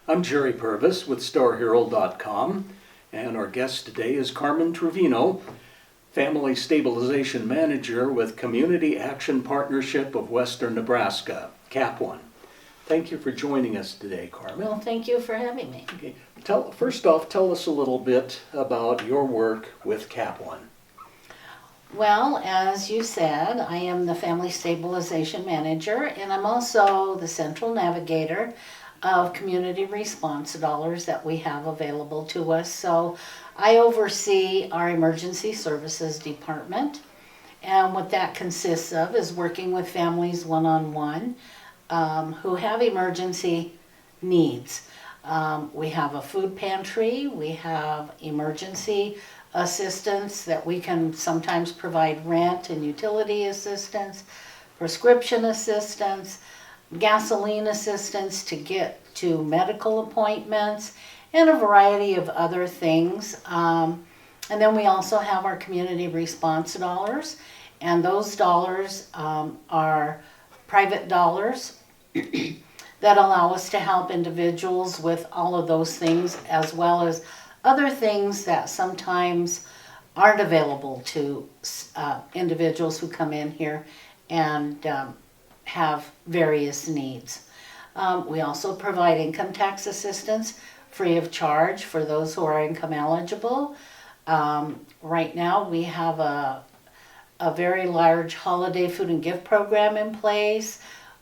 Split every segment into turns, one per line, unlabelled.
I'm Jerry Purvis with StarHerald.com, and our guest today is Carmen Trevino, Family Stabilization Manager with Community Action Partnership of Western Nebraska, CAP1. Thank you for joining us today, Carmen.
Well, thank you for having me.
Okay. First off, tell us a little bit about your work with CAP1.
Well, as you said, I am the Family Stabilization Manager, and I'm also the central navigator of community response dollars that we have available to us. So I oversee our emergency services department, and what that consists of is working with families one-on-one who have emergency needs. We have a food pantry, we have emergency assistance that we can sometimes provide rent and utility assistance, prescription assistance, gasoline assistance to get to medical appointments, and a variety of other things. And then we also have our community response dollars, and those dollars are private dollars that allow us to help individuals with all of those things, as well as other things that sometimes aren't available to individuals who come in here and have various needs. We also provide income tax assistance free of charge for those who are income eligible. Right now we have a very large holiday food and gift program in place.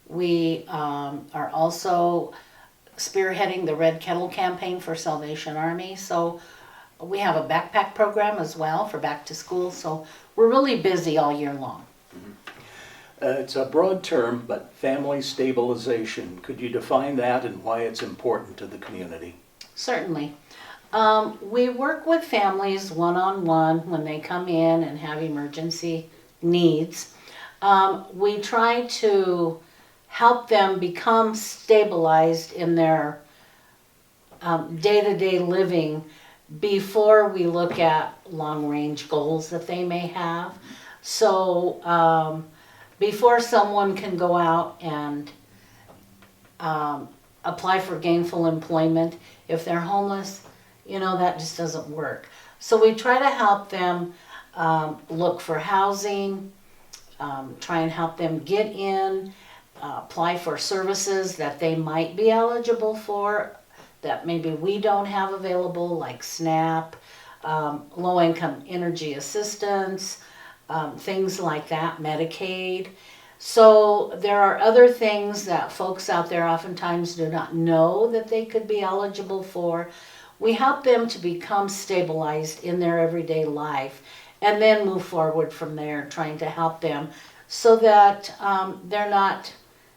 We are also spearheading the Red Kettle campaign for Salvation Army. So we have a backpack program as well for back to school. So we're really busy all year long.
It's a broad term, but family stabilization. Could you define that and why it's important to the community?
Certainly. We work with families one-on-one when they come in and have emergency needs. We try to help them become stabilized in their day-to-day living before we look at long-range goals that they may have. So before someone can go out and apply for gainful employment, if they're homeless, that just doesn't work. So we try to help them look for housing, try and help them get in, apply for services that they might be eligible for that maybe we don't have available, like SNAP, low-income energy assistance, things like that, Medicaid. So there are other things that folks out there oftentimes do not know that they could be eligible for. We help them to become stabilized in their everyday life and then move forward from there, trying to help them so that they're not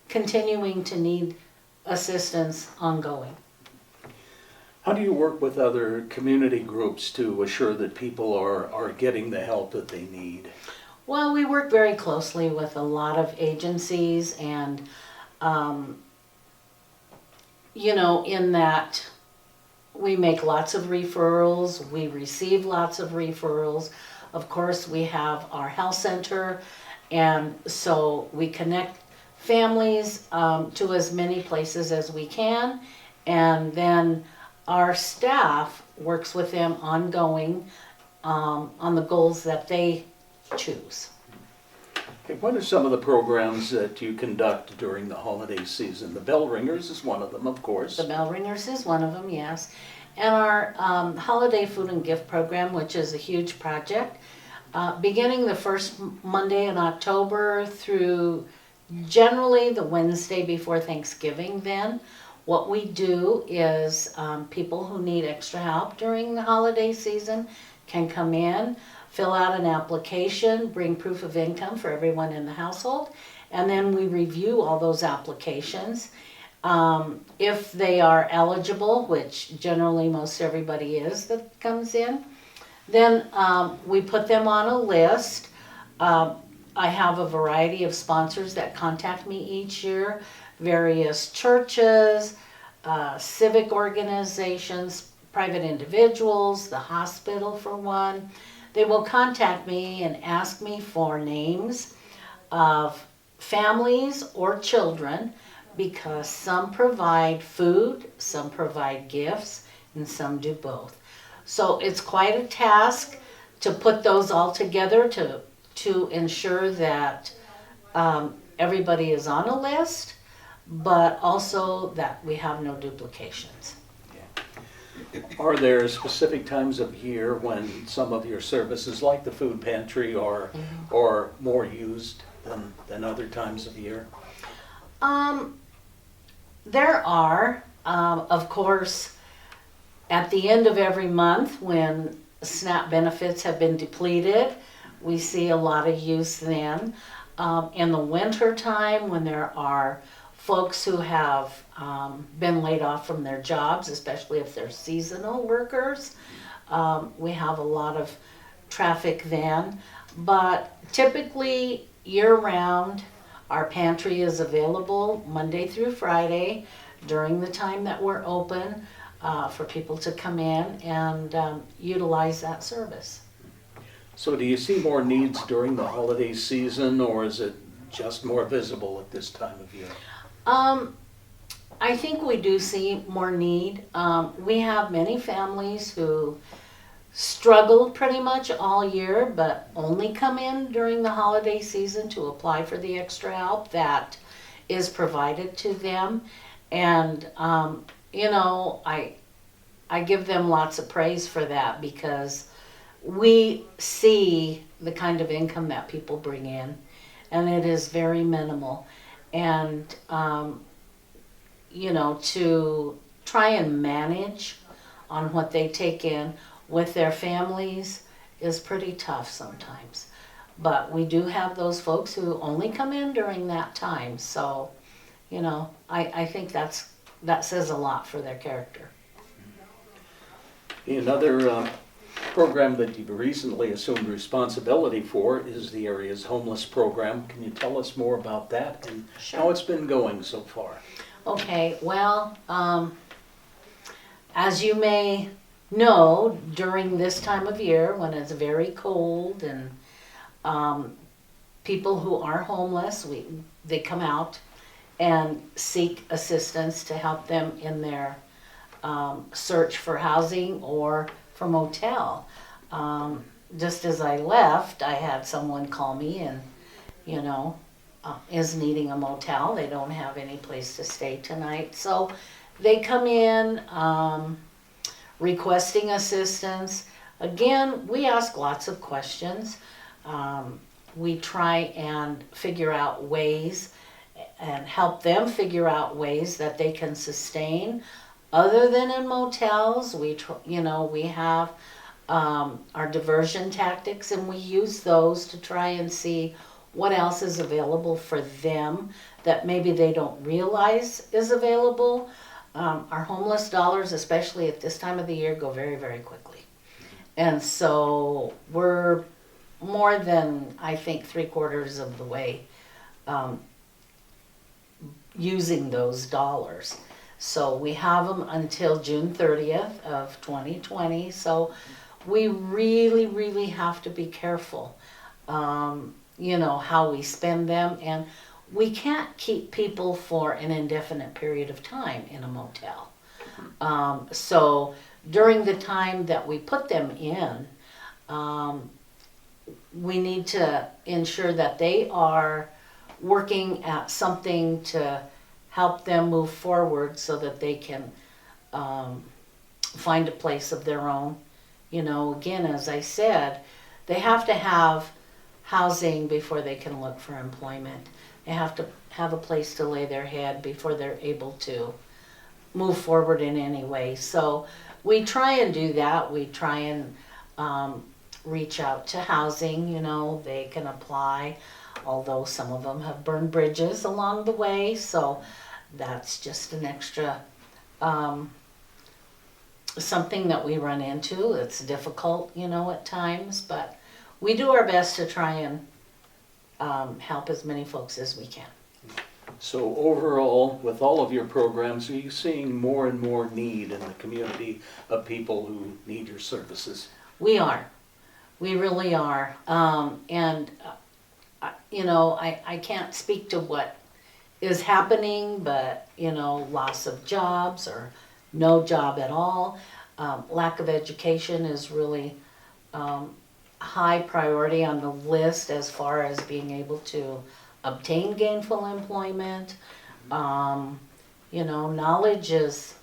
continuing to need assistance ongoing.
How do you work with other community groups to assure that people are getting the help that they need?
Well, we work very closely with a lot of agencies, and in that we make lots of referrals, we receive lots of referrals. Of course, we have our health center, and so we connect families to as many places as we can, and then our staff works with them ongoing on the goals that they choose.
Okay, what are some of the programs that you conduct during the holiday season? The Bell Ringers is one of them, of course.
The Bell Ringers is one of them, yes. And our holiday food and gift program, which is a huge project, beginning the first Monday in October through generally the Wednesday before Thanksgiving. Then what we do is people who need extra help during the holiday season can come in, fill out an application, bring proof of income for everyone in the household, and then we review all those applications. If they are eligible, which generally most everybody is that comes in, then we put them on a list. I have a variety of sponsors that contact me each year, various churches, civic organizations, private individuals, the hospital for one. They will contact me and ask me for names of families or children because some provide food, some provide gifts, and some do both. So it's quite a task to put those all together to ensure that everybody is on a list, but also that we have no duplications.
Are there specific times of year when some of your services, like the food pantry, are more used than other times of year?
There are, of course, at the end of every month when SNAP benefits have been depleted, we see a lot of use then. In the winter time, when there are folks who have been laid off from their jobs, especially if they're seasonal workers, we have a lot of traffic then. But typically year-round, our pantry is available Monday through Friday during the time that we're open for people to come in and utilize that service.
So do you see more needs during the holiday season, or is it just more visible at this time of year?
I think we do see more need. We have many families who struggle pretty much all year, but only come in during the holiday season to apply for the extra help that is provided to them. And, you know, I give them lots of praise for that, because we see the kind of income that people bring in, and it is very minimal. And, you know, to try and manage on what they take in with their families is pretty tough sometimes. But we do have those folks who only come in during that time. So, you know, I think that says a lot for their character.
Another program that you've recently assumed responsibility for is the area's homeless program. Can you tell us more about that and how it's been going so far?
Okay, well, as you may know, during this time of year when it's very cold and people who are homeless, they come out and seek assistance to help them in their search for housing or for motel. Just as I left, I had someone call me and, you know, is needing a motel. They don't have any place to stay tonight. So they come in requesting assistance. Again, we ask lots of questions. We try and figure out ways and help them figure out ways that they can sustain other than in motels. We have our diversion tactics, and we use those to try and see what else is available for them that maybe they don't realize is available. Our homeless dollars, especially at this time of the year, go very, very quickly. And so we're more than, I think, 3/4 of the way using those dollars. So we have them until June 30th of 2020. So we really, really have to be careful, you know, how we spend them. And we can't keep people for an indefinite period of time in a motel. So during the time that we put them in, we need to ensure that they are working at something to help them move forward so that they can find a place of their own. You know, again, as I said, they have to have housing before they can look for employment. They have to have a place to lay their head before they're able to move forward in any way. So we try and do that. We try and reach out to housing. You know, they can apply, although some of them have burned bridges along the way. So that's just an extra something that we run into. It's difficult, you know, at times, but we do our best to try and help as many folks as we can.
So overall, with all of your programs, are you seeing more and more need in the community of people who need your services?
We are. We really are. You know, I can't speak to what is happening, but, loss of jobs or no job at all. Lack of education is really high priority on the list as far as being able to obtain gainful employment. Knowledge is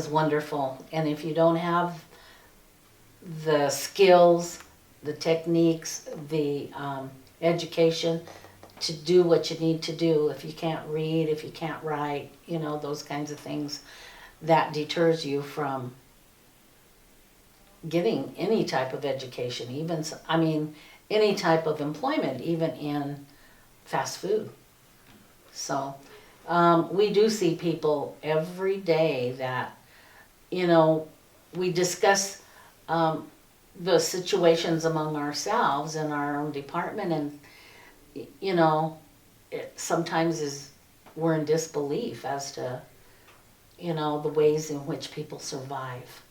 wonderful, and if you don't have the skills, the techniques, the education to do what you need to do, if you can't read, if you can't write, those kinds of things, that deters you from getting any type of education, any type of employment, even in fast food. So we do see people every day that, we discuss the situations among ourselves in our own department, and it sometimes we're in disbelief as to the ways in which people survive.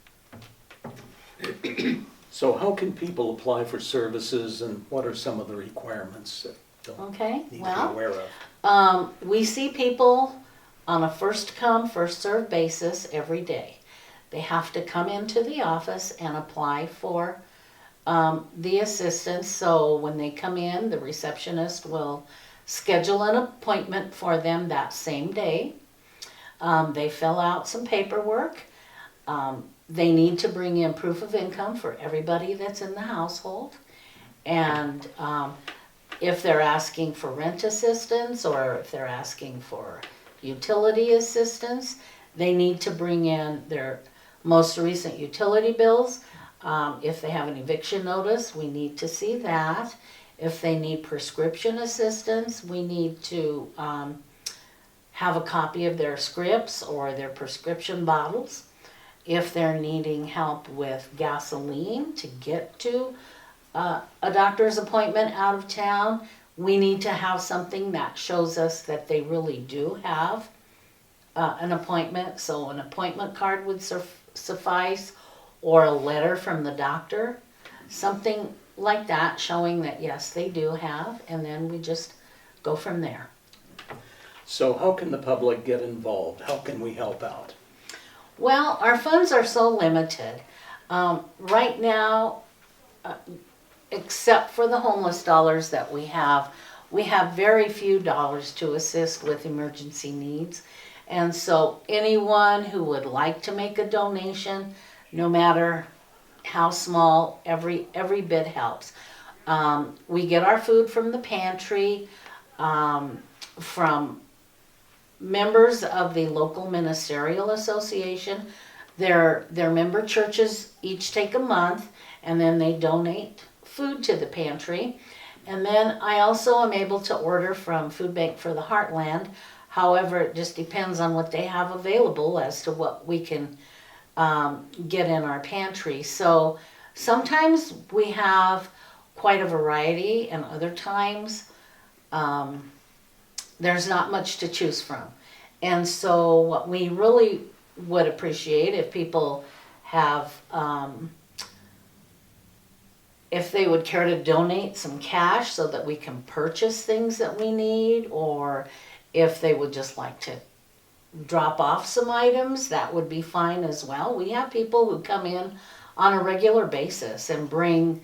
So how can people apply for services, and what are some of the requirements that they'll need to be aware of?
We see people on a first come, first served basis every day. They have to come into the office and apply for the assistance. So when they come in, the receptionist will schedule an appointment for them that same day. They fill out some paperwork. They need to bring in proof of income for everybody that's in the household. And if they're asking for rent assistance, or if they're asking for utility assistance, they need to bring in their most recent utility bills. If they have an eviction notice, we need to see that. If they need prescription assistance, we need to have a copy of their scripts or their prescription bottles. If they're needing help with gasoline to get to a doctor's appointment out of town, we need to have something that shows us that they really do have an appointment. So an appointment card would suffice, or a letter from the doctor, something like that showing that yes, they do have, and then we just go from there.
So how can the public get involved? How can we help out?
Well, our funds are so limited. Right now, except for the homeless dollars that we have very few dollars to assist with emergency needs. And so anyone who would like to make a donation, no matter how small, every bit helps. We get our food from the pantry, from members of the local ministerial association. Their member churches each take a month, and then they donate food to the pantry. And then I also am able to order from Food Bank for the Heartland. However, it just depends on what they have available as to what we can get in our pantry. So sometimes we have quite a variety, and other times there's not much to choose from. And so what we really would appreciate if people have, if they would care to donate some cash so that we can purchase things that we need, or if they would just like to drop off some items, that would be fine as well. We have people who come in on a regular basis and bring,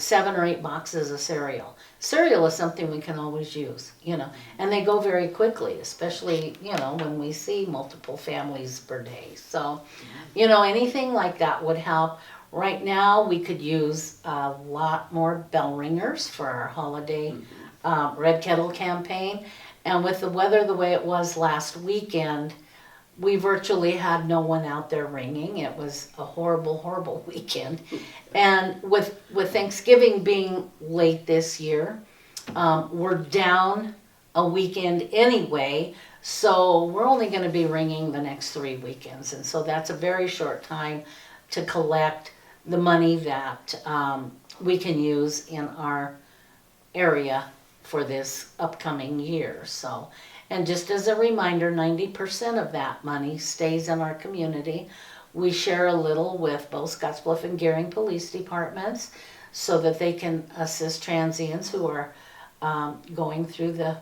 7 or 8 boxes of cereal. Cereal is something we can always use, and they go very quickly, especially, when we see multiple families per day. So, anything like that would help. Right now, we could use a lot more bell ringers for our holiday Red Kettle campaign. And with the weather the way it was last weekend, we virtually had no one out there ringing. It was a horrible, horrible weekend. And with Thanksgiving being late this year, we're down a weekend anyway, so we're only going to be ringing the next 3 weekends. And so that's a very short time to collect the money that we can use in our area for this upcoming year. So, and just as a reminder, 90% of that money stays in our community. We share a little with both Scottsbluff and Gearing police departments so that they can assist transients who are going through the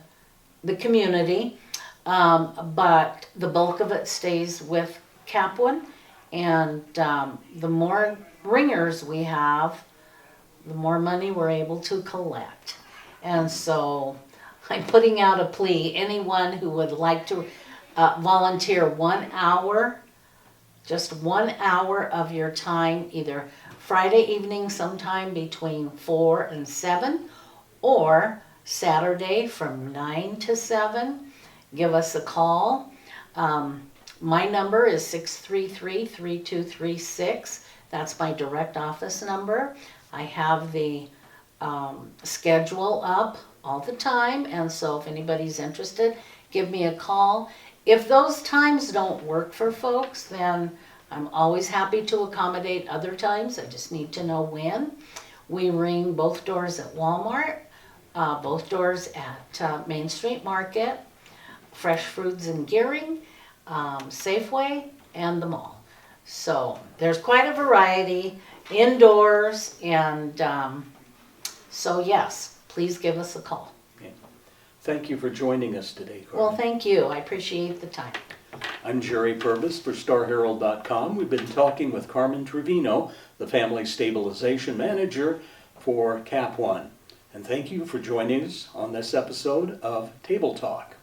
the community, but the bulk of it stays with Capwan. And the more ringers we have, the more money we're able to collect. And so I'm putting out a plea, anyone who would like to volunteer 1 hour, just 1 hour of your time, either Friday evening sometime between 4 and 7, or Saturday from 9 to 7, give us a call. My number is 633-3236. That's my direct office number. I have the schedule up all the time, and so if anybody's interested, give me a call. If those times don't work for folks, then I'm always happy to accommodate other times. I just need to know when. We ring both doors at Walmart, both doors at Main Street Market, Fresh Foods and Gearing, Safeway, and the mall. So there's quite a variety indoors, and so yes, please give us a call.
Okay. Thank you for joining us today, Carmen.
Well, thank you. I appreciate the time.
I'm Jerry Purvis for StarHerald.com. We've been talking with Carmen Trevino, the Family Stabilization Manager for Cap One. And thank you for joining us on this episode of Table Talk.